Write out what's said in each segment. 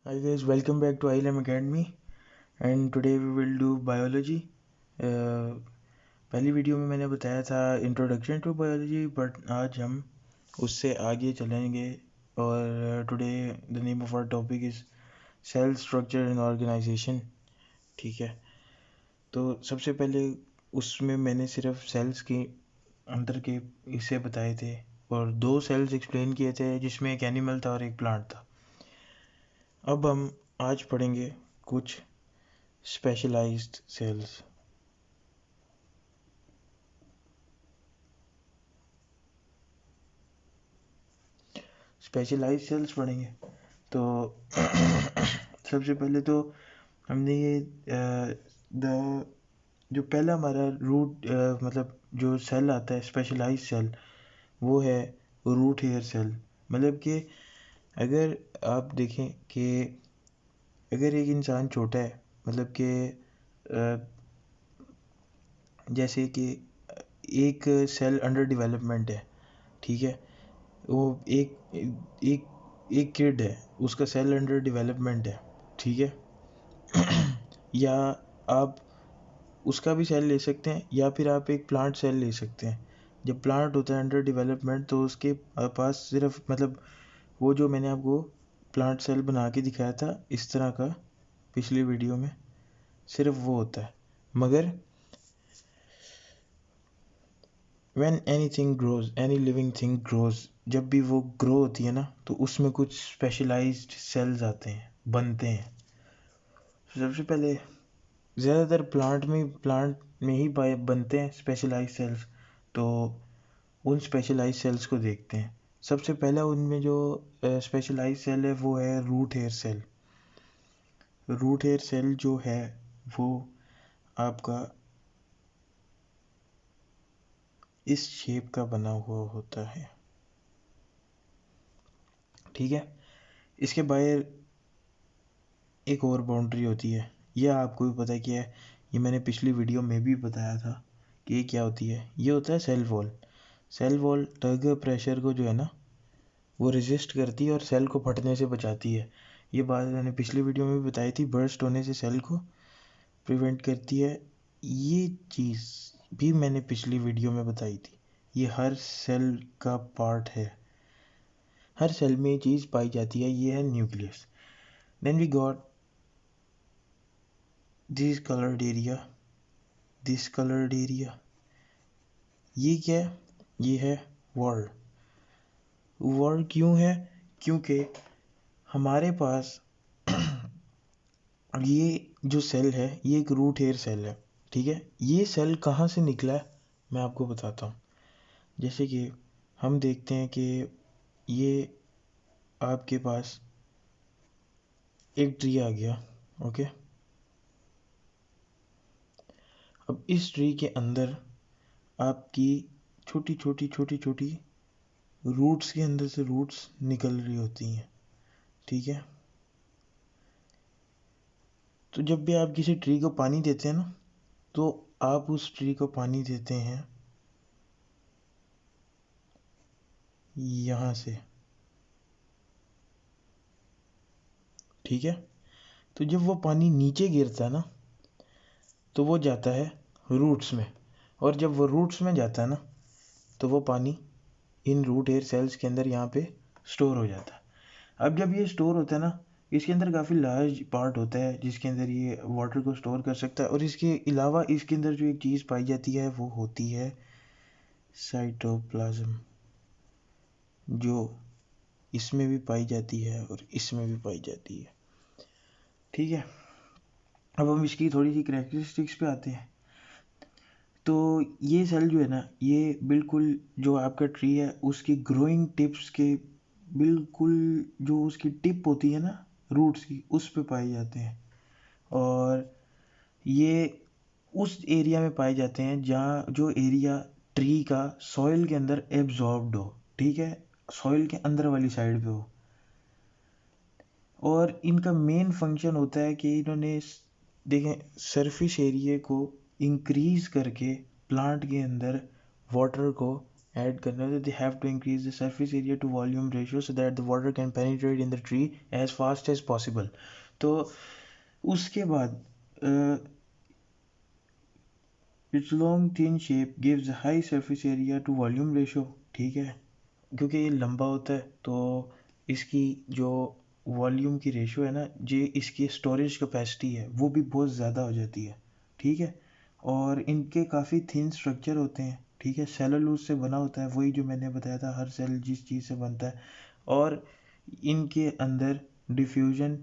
Hi guys, welcome back to ILM Academy and today we will do biology. पहली video में मैंने बताया था इंट्रोडक्शन टू बायोलॉजी बट आज हम उससे आगे चलेंगे और today the name of our topic is cell structure and organisation. ठीक है, तो सबसे पहले उसमें मैंने सिर्फ सेल्स के अंदर के हिस्से बताए थे और दो सेल्स एक्सप्लेन किए थे जिसमें एक एनिमल था और एक प्लांट था। अब हम आज पढ़ेंगे कुछ स्पेशलाइज्ड सेल्स। स्पेशलाइज्ड सेल्स पढ़ेंगे तो सबसे पहले तो हमने ये द जो पहला हमारा रूट मतलब जो सेल आता है स्पेशलाइज्ड सेल वो है रूट हेयर सेल। मतलब कि अगर आप देखें कि अगर एक इंसान छोटा है, मतलब कि जैसे कि एक सेल अंडर डेवलपमेंट है, ठीक है, वो एक एक एक किड है, उसका सेल अंडर डेवलपमेंट है, ठीक है या आप उसका भी सेल ले सकते हैं या फिर आप एक प्लांट सेल ले सकते हैं। जब प्लांट होता है अंडर डेवलपमेंट तो उसके पास सिर्फ मतलब वो जो मैंने आपको प्लांट सेल बना के दिखाया था इस तरह का पिछली वीडियो में, सिर्फ वो होता है। मगर when anything grows, any living thing grows, जब भी वो ग्रो होती है ना तो उसमें कुछ स्पेशलाइज्ड सेल्स आते हैं, बनते हैं। सबसे पहले ज़्यादातर प्लांट में ही पाए बनते हैं स्पेशलाइज्ड सेल्स। तो उन स्पेशलाइज्ड सेल्स को देखते हैं। सबसे पहला उनमें जो स्पेशलाइज्ड सेल है वो है root hair cell. Root hair cell जो है वो आपका इस शेप का बना हुआ होता है, ठीक है। इसके बाहर एक और बाउंड्री होती है, यह आपको भी पता है क्या है, ये मैंने पिछली वीडियो में भी बताया था कि ये क्या होती है। ये होता है सेल वॉल। सेल वॉल टग प्रेशर को जो है ना वो रेजिस्ट करती है और सेल को फटने से बचाती है। ये बात मैंने पिछली वीडियो में भी बताई थी, बर्स्ट होने से सेल को प्रिवेंट करती है। ये चीज़ भी मैंने पिछली वीडियो में बताई थी। ये हर सेल का पार्ट है, हर सेल में ये चीज़ पाई जाती है। ये है nucleus. Then we got this coloured area, this coloured area. ये क्या है? ये है वर्ड। वर्ड क्यों है? क्योंकि हमारे पास ये जो सेल है ये एक रूट हेयर सेल है, ठीक है। ये सेल कहाँ से निकला है मैं आपको बताता हूँ। जैसे कि हम देखते हैं कि ये आपके पास एक ट्री आ गया, ओके। अब इस ट्री के अंदर आपकी छोटी छोटी छोटी छोटी रूट्स के अंदर से रूट्स निकल रही होती हैं, ठीक है। तो जब भी आप किसी ट्री को पानी देते हैं ना तो आप उस ट्री को पानी देते हैं यहाँ से, ठीक है। तो जब वो पानी नीचे गिरता है ना तो वो जाता है रूट्स में, और जब वो रूट्स में जाता है ना तो वो पानी इन रूट एयर सेल्स के अंदर यहाँ पे स्टोर हो जाता है। अब जब ये स्टोर होता है ना, इसके अंदर काफ़ी लार्ज पार्ट होता है जिसके अंदर ये वाटर को स्टोर कर सकता है। और इसके अलावा इसके अंदर जो एक चीज़ पाई जाती है वो होती है साइटोप्लाज्म, जो इसमें भी पाई जाती है और इसमें भी पाई जाती है, ठीक है। अब हम इसकी थोड़ी सी करेक्टरिस्टिक्स पे आते हैं। तो ये सेल जो है ना ये बिल्कुल जो आपका ट्री है उसकी ग्रोइंग टिप्स के बिल्कुल जो उसकी टिप होती है ना रूट्स की उस पे पाए जाते हैं। और ये उस एरिया में पाए जाते हैं जहाँ जो एरिया ट्री का सॉइल के अंदर एब्जॉर्ब्ड हो, ठीक है, सॉइल के अंदर वाली साइड पे हो। और इनका मेन फंक्शन होता है कि इन्होंने देखें सरफेस एरिया को इंक्रीज करके प्लांट के अंदर वाटर को ऐड करना है तो they have to increase the surface area to volume ratio so that the water can penetrate in the tree as fast as possible. तो उसके बाद it's long thin shape gives high surface area to volume ratio, ठीक है, क्योंकि ये लंबा होता है तो इसकी जो वॉल्यूम की रेशियो है ना, जो इसकी स्टोरेज कैपेसिटी है वो भी बहुत ज़्यादा हो जाती है, ठीक है। और इनके काफ़ी थिन स्ट्रक्चर होते हैं, ठीक है, सेलुलोज से बना होता है, वही जो मैंने बताया था हर सेल जिस चीज़ से बनता है। और इनके अंदर डिफ्यूजन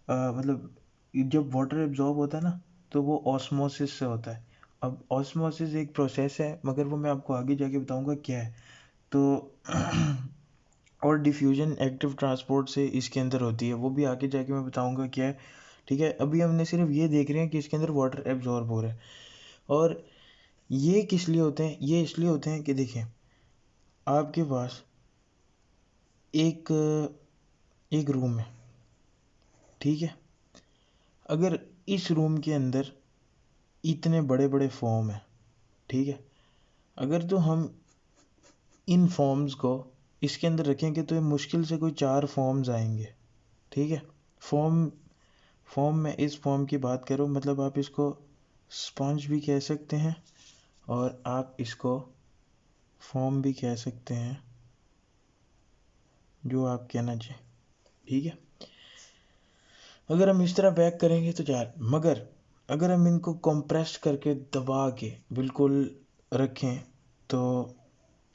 मतलब जब वाटर एब्जॉर्ब होता है ना तो वो ऑस्मोसिस से होता है। अब ऑस्मोसिस एक प्रोसेस है मगर वो मैं आपको आगे जाके बताऊंगा क्या है। तो और डिफ्यूजन एक्टिव ट्रांसपोर्ट से इसके अंदर होती है, वो भी आगे जाके मैं बताऊंगा क्या है, ठीक है। अभी हमने सिर्फ ये देख रहे हैं कि इसके अंदर वाटर एब्जॉर्ब हो रहा है। और ये किस लिए होते हैं, ये इसलिए होते हैं कि देखें आपके पास एक एक रूम है, ठीक है। अगर इस रूम के अंदर इतने बड़े बड़े फॉर्म है, ठीक है, अगर तो हम इन फॉर्म्स को इसके अंदर रखेंगे तो ये मुश्किल से कोई 4 फॉर्म्स आएंगे, ठीक है। फॉर्म फॉर्म में इस फॉर्म की बात करो मतलब आप इसको स्पंज भी कह सकते हैं और आप इसको फॉर्म भी कह सकते हैं, जो आप कहना चाहें, ठीक है। अगर हम इस तरह पैक करेंगे तो 4, मगर अगर हम इनको कंप्रेस करके दबा के बिल्कुल रखें तो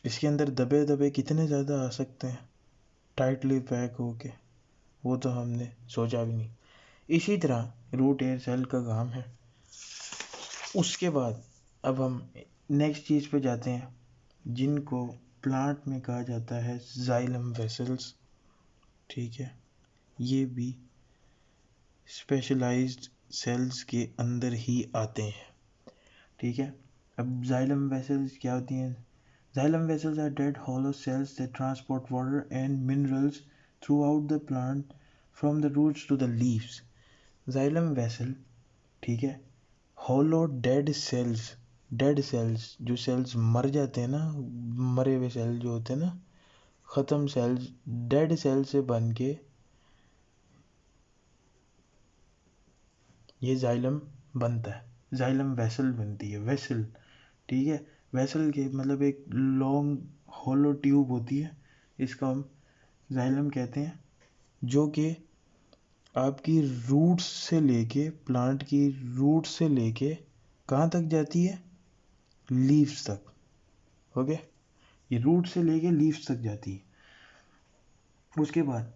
इसके अंदर दबे दबे कितने ज़्यादा आ सकते हैं टाइटली पैक होके, वो तो हमने सोचा भी नहीं। इसी तरह रूट एयर सेल का काम है। उसके बाद अब हम नेक्स्ट चीज़ पे जाते हैं जिनको प्लांट में कहा जाता है जाइलम वेसल्स, ठीक है। ये भी स्पेशलाइज्ड सेल्स के अंदर ही आते हैं, ठीक है। अब जाइलम वेसल्स क्या होती हैं? Xylem vessels are dead hollow cells that transport water and minerals throughout the plant from the roots to the leaves. Xylem vessel, ठीक है, hollow dead cells जो cells मर जाते हैं ना, मरे हुए सेल जो होते हैं ना, ख़त्म सेल्स, डेड सेल से बन के ये जाइलम बनता है, जाइलम वेसल बनती है, वेसल, ठीक है। वेसल के मतलब एक लॉन्ग होलो ट्यूब होती है, इसको हम जाइलम कहते हैं, जो कि आपकी रूट्स से लेके प्लांट की रूट से लेके कहाँ तक जाती है, लीव्स तक, हो गया। ये रूट से लेके लीव्स तक जाती है। उसके बाद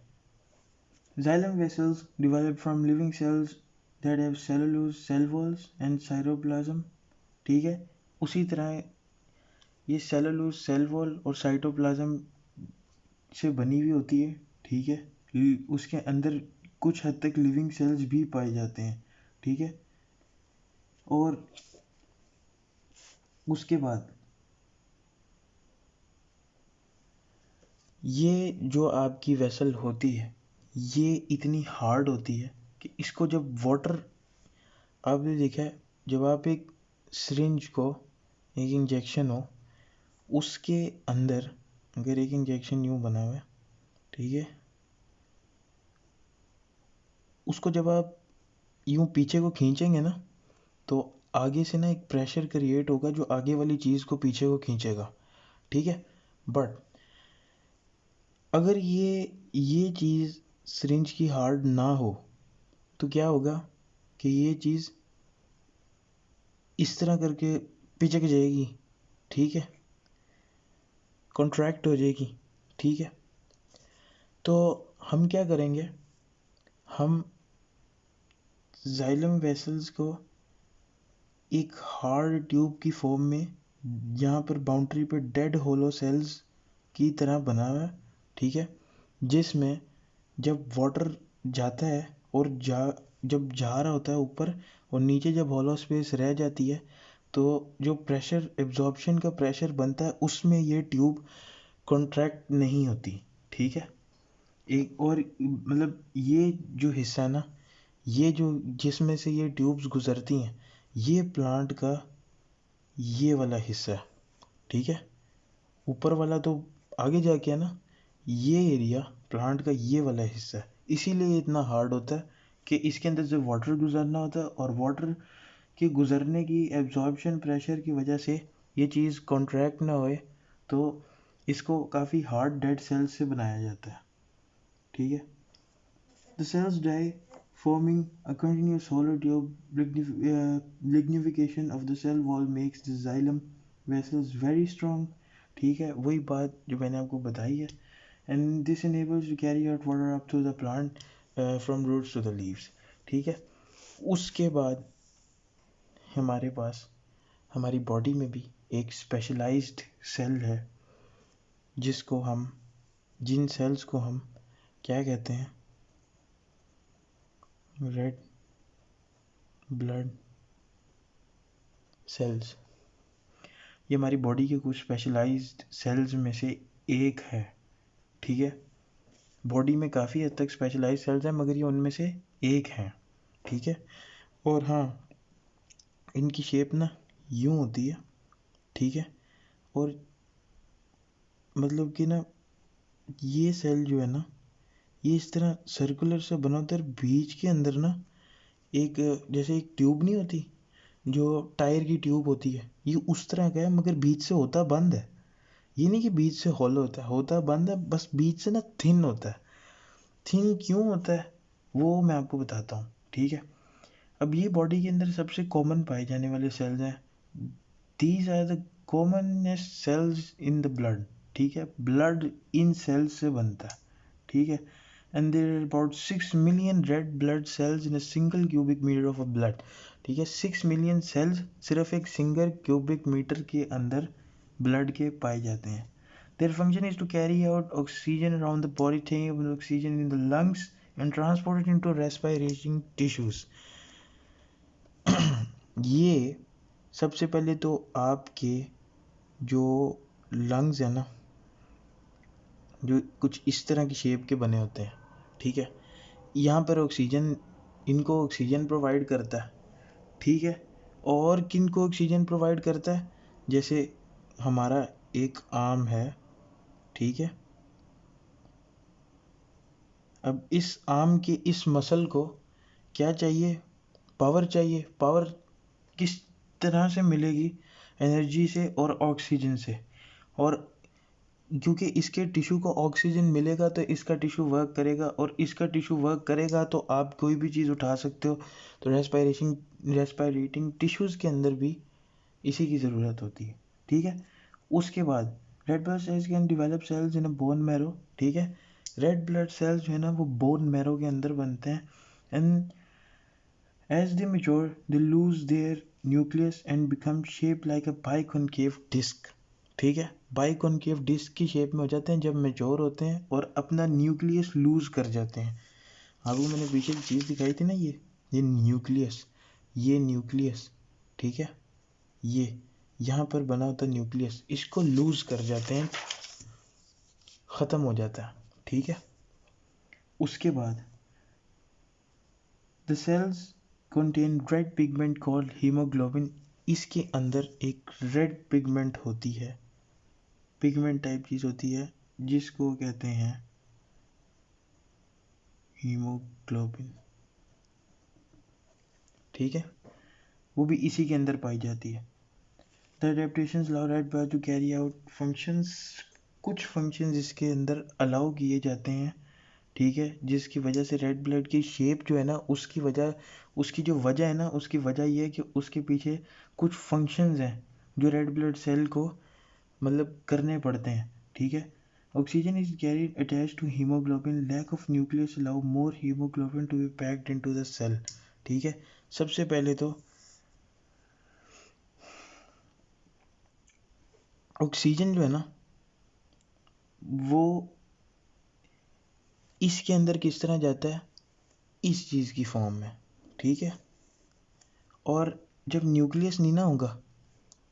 xylem vessels develop from living cells that have cellulose cell walls and cytoplasm, ठीक है। उसी तरह ये सेलुलोज सेल वॉल और साइटोप्लाज्म से बनी हुई होती है, ठीक है। उसके अंदर कुछ हद तक लिविंग सेल्स भी पाए जाते हैं, ठीक है। और उसके बाद ये जो आपकी वेसल होती है ये इतनी हार्ड होती है कि इसको जब वाटर, आपने देखा है जब आप एक सिरिंज को, एक इंजेक्शन हो उसके अंदर अगर एक इंजेक्शन यूँ बना हुआ है, ठीक है, उसको जब आप यूँ पीछे को खींचेंगे ना तो आगे से ना एक प्रेशर क्रिएट होगा जो आगे वाली चीज़ को पीछे को खींचेगा, ठीक है। बट अगर ये चीज़ सिरिंज की हार्ड ना हो तो क्या होगा कि ये चीज़ इस तरह करके पिचक जाएगी, ठीक है, कॉन्ट्रैक्ट हो जाएगी, ठीक है। तो हम क्या करेंगे, हम जाइलम वेसल्स को एक हार्ड ट्यूब की फॉर्म में यहाँ पर बाउंड्री पर डेड होलो सेल्स की तरह बना हुआ है, ठीक है, जिसमें जब वाटर जाता है और जब जा रहा होता है ऊपर और नीचे जब हॉलो स्पेस रह जाती है तो जो प्रेशर एब्जॉर्प्शन का प्रेशर बनता है उसमें ये ट्यूब कॉन्ट्रैक्ट नहीं होती, ठीक है। एक और मतलब ये जो हिस्सा है ना, ये जो जिसमें से ये ट्यूब्स गुजरती हैं ये प्लांट का ये वाला हिस्सा है, ठीक है। ऊपर वाला तो आगे जाके है ना, ये एरिया प्लांट का ये वाला हिस्सा है, इसीलिए इतना हार्ड होता है कि इसके अंदर से वाटर गुजरना होता है, और वाटर के गुजरने की एब्जॉर्प्शन प्रेशर की वजह से ये चीज़ कॉन्ट्रैक्ट ना होए, तो इसको काफ़ी हार्ड डेड सेल्स से बनाया जाता है। ठीक है, the cells die forming a continuous hollow tube. Lignification of the cell wall makes the xylem vessels very strong. ठीक है, वही बात जो मैंने आपको बताई है। And this enables to carry out water up to the plant from roots to the leaves. ठीक है, उसके बाद हमारे पास हमारी बॉडी में भी एक स्पेशलाइज्ड सेल है, जिसको हम जिन सेल्स को हम क्या कहते हैं, रेड ब्लड सेल्स। ये हमारी बॉडी के कुछ स्पेशलाइज्ड सेल्स में से एक है। ठीक है, बॉडी में काफ़ी हद तक स्पेशलाइज्ड सेल्स हैं, मगर ये उनमें से एक है। ठीक है, और हाँ, इनकी शेप ना यूँ होती है। ठीक है, और मतलब कि ना ये सेल जो है ना, ये इस तरह सर्कुलर से बना होता है, बीच के अंदर ना एक जैसे एक ट्यूब नहीं होती, जो टायर की ट्यूब होती है, ये उस तरह का है, मगर बीच से होता बंद है। ये नहीं कि बीच से हॉलो होता बंद है, बस बीच से ना थिन होता है। थिन क्यों होता है वो मैं आपको बताता हूँ। ठीक है, अब ये बॉडी के अंदर सबसे कॉमन पाए जाने वाले सेल्स हैं। These are the commonest cells in the blood. ठीक है, ब्लड इन सेल्स से बनता है। ठीक है, and there are about 6 million red blood cells in a single cubic metre of a blood. ठीक है, 6 मिलियन सेल्स सिर्फ एक सिंगल क्यूबिक मीटर के अंदर ब्लड के पाए जाते हैं। Their function is to carry out oxygen around the body, taking up oxygen in the lungs and transport it into respiration tissues. ये सबसे पहले तो आपके जो लंग्स है ना, जो कुछ इस तरह की शेप के बने होते हैं। ठीक है, यहाँ पर ऑक्सीजन, इनको ऑक्सीजन प्रोवाइड करता है। ठीक है, और किन को ऑक्सीजन प्रोवाइड करता है, जैसे हमारा एक आर्म है। ठीक है, अब इस आर्म के इस मसल को क्या चाहिए, पावर चाहिए। पावर किस तरह से मिलेगी, एनर्जी से और ऑक्सीजन से। और क्योंकि इसके टिश्यू को ऑक्सीजन मिलेगा तो इसका टिश्यू वर्क करेगा, और इसका टिश्यू वर्क करेगा तो आप कोई भी चीज़ उठा सकते हो। तो रेस्पायरेटिंग टिश्यूज़ के अंदर भी इसी की ज़रूरत होती है। ठीक है, उसके बाद red blood cells can develop cells in a bone marrow. ठीक है, रेड ब्लड सेल्स जो है ना वो बोन मैरो के अंदर बनते हैं, and as they mature, they lose their nucleus and become shaped like a biconcave disc. ठीक है, बाइकॉनकेव डिस्क की शेप में हो जाते हैं जब मेच्योर होते हैं और अपना न्यूक्लियस लूज कर जाते हैं। आपको मैंने पीछे की चीज़ दिखाई थी ना, ये न्यूक्लियस, ये न्यूक्लियस। ठीक है, ये यहाँ पर बना होता न्यूक्लियस, इसको लूज कर जाते हैं, ख़त्म हो जाता है। ठीक है, उसके बाद the cells contain red pigment called hemoglobin. इसके अंदर एक रेड पिगमेंट होती है, पिगमेंट टाइप चीज़ होती है, जिसको कहते हैं हीमोग्लोबिन। ठीक है, वो भी इसी के अंदर पाई जाती है। The adaptations allow red blood to carry out functions. कुछ फंक्शंस इसके अंदर अलाउ किए जाते हैं। ठीक है, जिसकी वजह से रेड ब्लड की शेप जो है ना, उसकी जो वजह है ना, उसकी वजह ये है कि उसके पीछे कुछ फंक्शंस हैं जो रेड ब्लड सेल को मतलब करने पड़ते हैं। ठीक है, oxygen is carried attach to haemoglobin, lack of nucleus allow more haemoglobin to be packed into the cell. ठीक है, सबसे पहले तो ऑक्सीजन जो है ना वो इसके अंदर किस तरह जाता है, इस चीज़ की फॉर्म में। ठीक है, और जब न्यूक्लियस नहीं ना होगा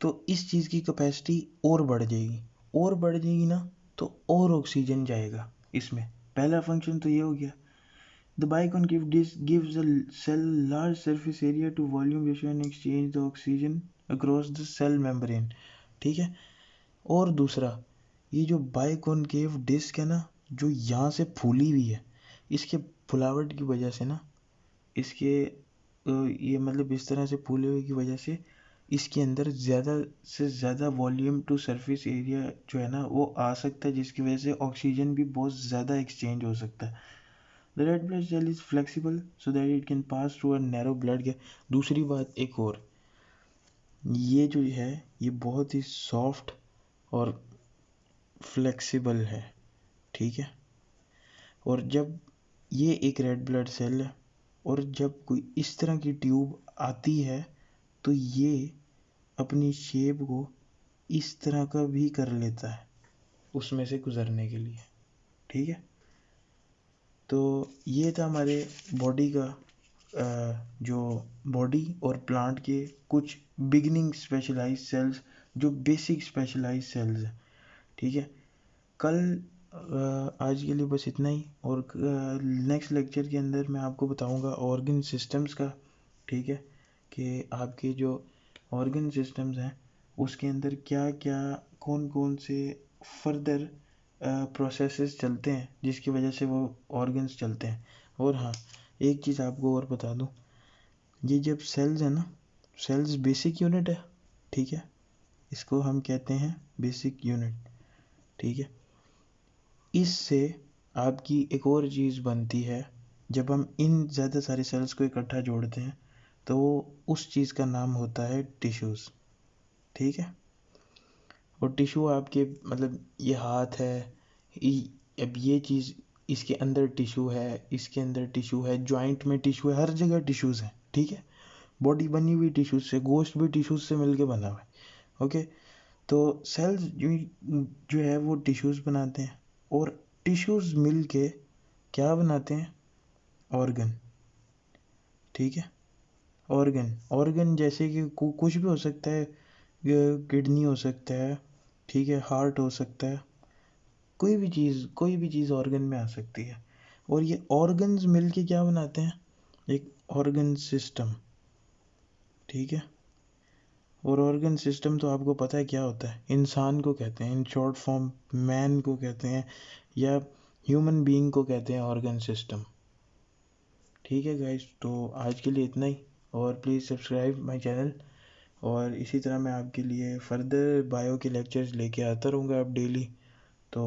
तो इस चीज़ की कैपेसिटी और बढ़ जाएगी, और बढ़ जाएगी ना तो और ऑक्सीजन जाएगा इसमें। पहला फंक्शन तो ये हो गया। The biconcave disc gives the cell large surface area to volume ratio and exchange the oxygen across the cell membrane. ठीक है, और दूसरा ये जो बाइकॉनकेव डिस्क है ना, जो यहाँ से फूली हुई है, इसके फुलावट की वजह से ना, इसके ये मतलब इस तरह से फूले हुए की वजह से इसके अंदर ज़्यादा से ज़्यादा वॉल्यूम टू सरफेस एरिया जो है ना वो आ सकता है, जिसकी वजह से ऑक्सीजन भी बहुत ज़्यादा एक्सचेंज हो सकता है। The red blood cell is flexible so that it can pass through a narrow blood gap. दूसरी बात एक और, ये जो है ये बहुत ही सॉफ्ट और फ्लेक्सिबल है, ठीक है। और जब ये एक रेड ब्लड सेल है और जब कोई इस तरह की ट्यूब आती है तो ये अपनी शेप को इस तरह का भी कर लेता है उसमें से गुजरने के लिए, ठीक है। तो ये था हमारे बॉडी का जो बॉडी और प्लांट के कुछ बिगिनिंग स्पेशलाइज सेल्स, जो बेसिक स्पेशलाइज सेल्स हैं, ठीक है। कल आज के लिए बस इतना ही, और नेक्स्ट लेक्चर के अंदर मैं आपको बताऊंगा ऑर्गन सिस्टम्स का, ठीक है, कि आपके जो ऑर्गन सिस्टम्स हैं उसके अंदर क्या क्या कौन कौन से फर्दर प्रोसेसेस चलते हैं जिसकी वजह से वो ऑर्गन्स चलते हैं। और हाँ, एक चीज़ आपको और बता दूँ, ये जब सेल्स है ना, सेल्स बेसिक यूनिट है, ठीक है, इसको हम कहते हैं बेसिक यूनिट, ठीक है। इससे आपकी एक और चीज़ बनती है, जब हम इन ज़्यादा सारे सेल्स को इकट्ठा जोड़ते हैं तो उस चीज़ का नाम होता है टिश्यूज़, ठीक है। और टिश्यू आपके मतलब ये हाथ है, अब ये चीज़ इसके अंदर टिश्यू है, इसके अंदर टिश्यू है, जॉइंट में टिश्यू है, हर जगह टिश्यूज़ हैं, ठीक है। बॉडी बनी हुई टिश्यूज से, गोश्त भी टिश्यूज से मिलके बना हुआ है, ओके। तो सेल्स जो है वो टिश्यूज बनाते हैं, और टिश्यूज मिलके क्या बनाते हैं, ऑर्गन, ठीक है। ऑर्गन ऑर्गन जैसे कि कुछ भी हो सकता है, किडनी हो सकता है, ठीक है, हार्ट हो सकता है, कोई भी चीज़ ऑर्गन में आ सकती है। और ये ऑर्गन्स मिलके क्या बनाते हैं, एक ऑर्गन सिस्टम, ठीक है। और ऑर्गन सिस्टम तो आपको पता है क्या होता है, इंसान को कहते हैं, इन शॉर्ट फॉर्म मैन को कहते हैं, या ह्यूमन बीइंग को कहते हैं ऑर्गन सिस्टम, ठीक है गाइस। तो आज के लिए इतना ही, और प्लीज़ सब्सक्राइब माय चैनल, और इसी तरह मैं आपके लिए फर्दर बायो के लेक्चर्स लेके आता रहूँगा अब डेली। तो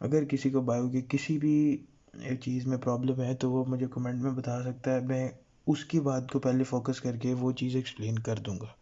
अगर किसी को बायो की किसी भी चीज़ में प्रॉब्लम है तो वो मुझे कमेंट में बता सकता है, मैं उसकी बात को पहले फोकस करके वो चीज़ एक्सप्लेन कर दूँगा।